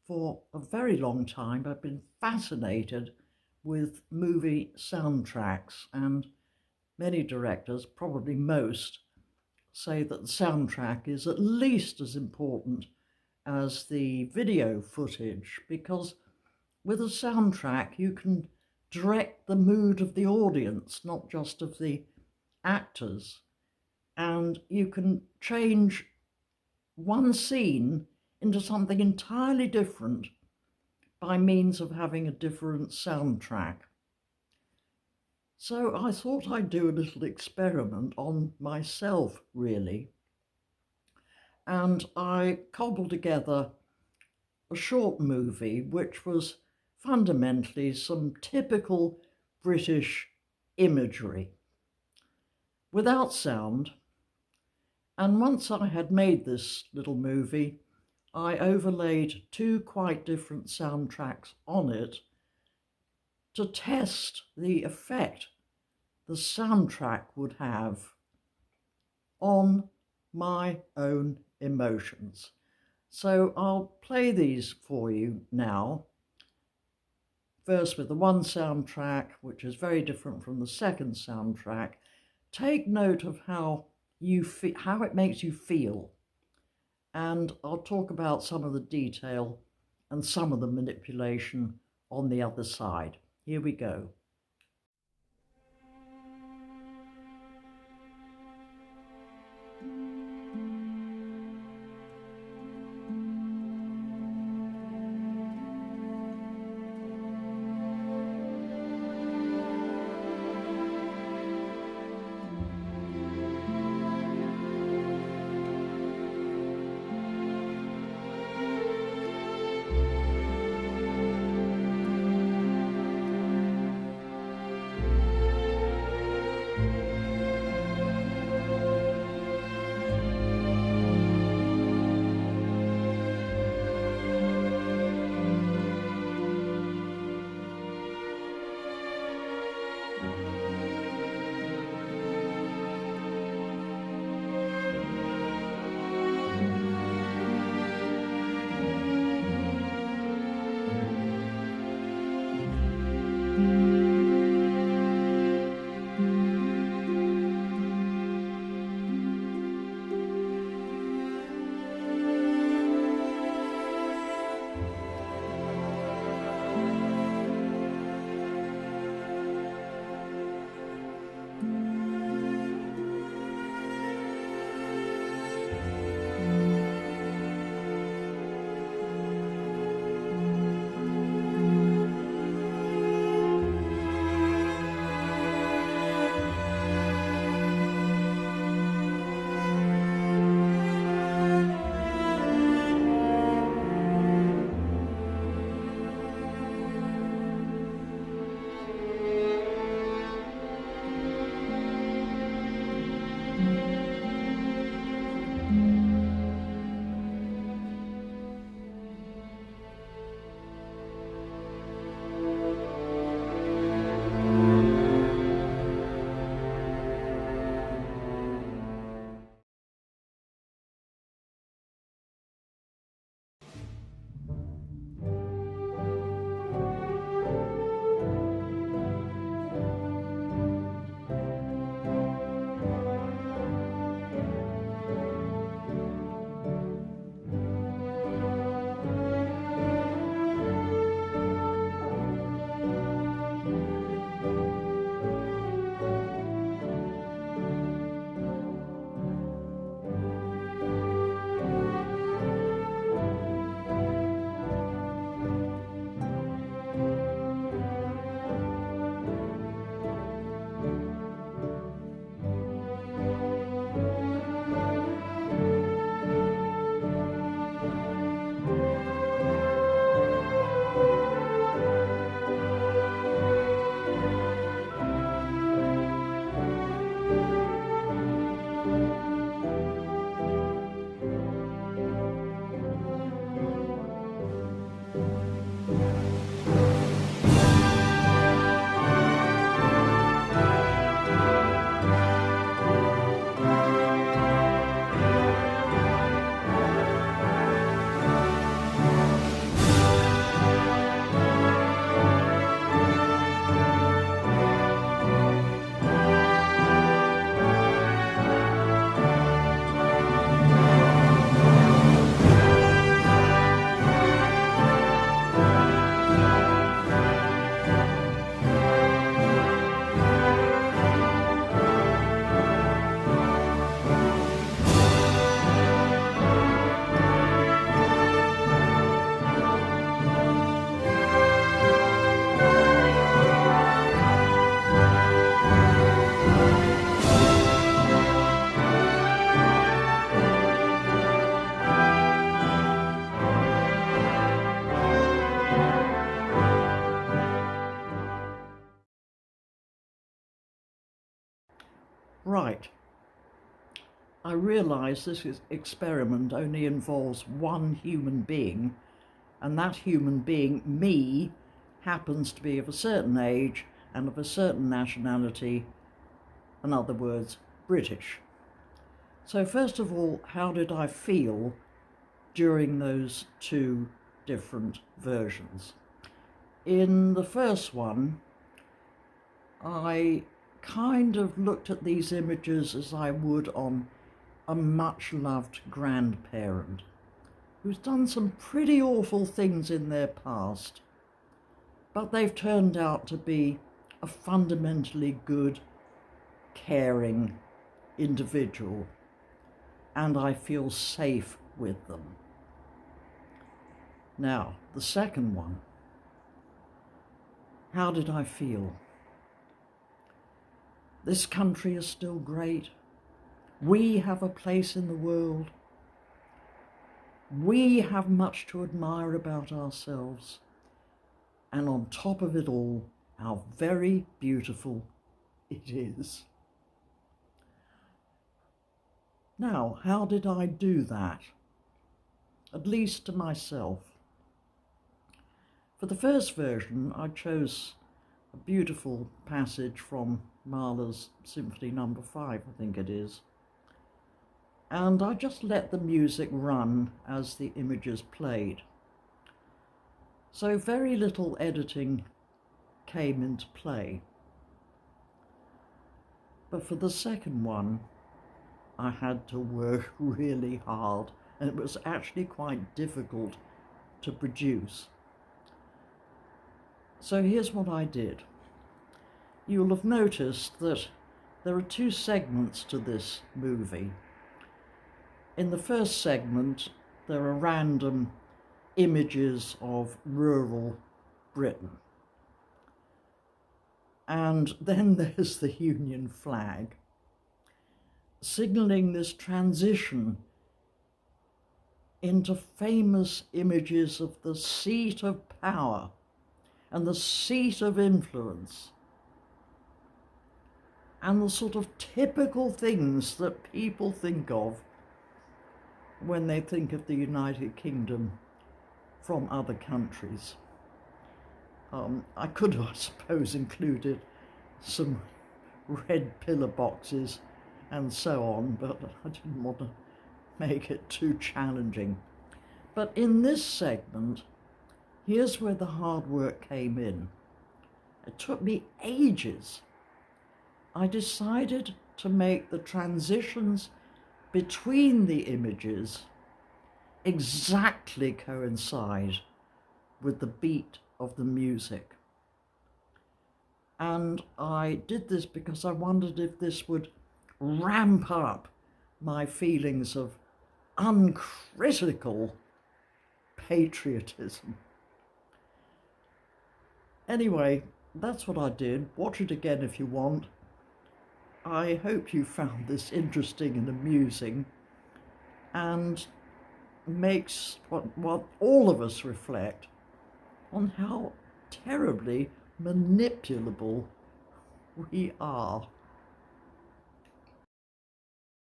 For a very long time, I've been fascinated with movie soundtracks, and many directors, probably most, say that the soundtrack is at least as important as the video footage, because with a soundtrack you can direct the mood of the audience, not just of the actors, and you can change one scene into something entirely different by means of having a different soundtrack. So I thought I'd do a little experiment on myself, really, and I cobbled together a short movie which was fundamentally some typical British imagery without sound. And once I had made this little movie, I overlaid two quite different soundtracks on it to test the effect the soundtrack would have on my own emotions. So I'll play these for you now. First with the one soundtrack, which is very different from the second soundtrack. Take note of how it makes you feel. And I'll talk about some of the detail and some of the manipulation on the other side. Here we go. right, I realise this experiment only involves one human being, and that human being, me, happens to be of a certain age and of a certain nationality, in other words, British. So first of all, how did I feel during those two different versions? In the first one, I kind of looked at these images as I would on a much-loved grandparent who's done some pretty awful things in their past, but they've turned out to be a fundamentally good, caring individual, and I feel safe with them. Now, the second one, how did I feel? This country is still great. We have a place in the world. We have much to admire about ourselves. And on top of it all, how very beautiful it is. Now, how did I do that? At least to myself. For the first version, I chose a beautiful passage from Mahler's Symphony No. 5, I think it is. And I just let the music run as the images played. So very little editing came into play. But for the second one, I had to work really hard, and it was actually quite difficult to produce. So here's what I did. You'll have noticed that there are two segments to this movie. In the first segment, there are random images of rural Britain. And then there's the Union flag, signalling this transition into famous images of the seat of power and the seat of influence, and the sort of typical things that people think of when they think of the United Kingdom from other countries. I could have, I suppose, included some red pillar boxes and so on, but I didn't want to make it too challenging. But in this segment, here's where the hard work came in. It took me ages. I decided to make the transitions between the images exactly coincide with the beat of the music. And I did this because I wondered if this would ramp up my feelings of uncritical patriotism. Anyway, that's what I did. Watch it again if you want. I hope you found this interesting and amusing, and makes what all of us reflect on how terribly manipulable we are.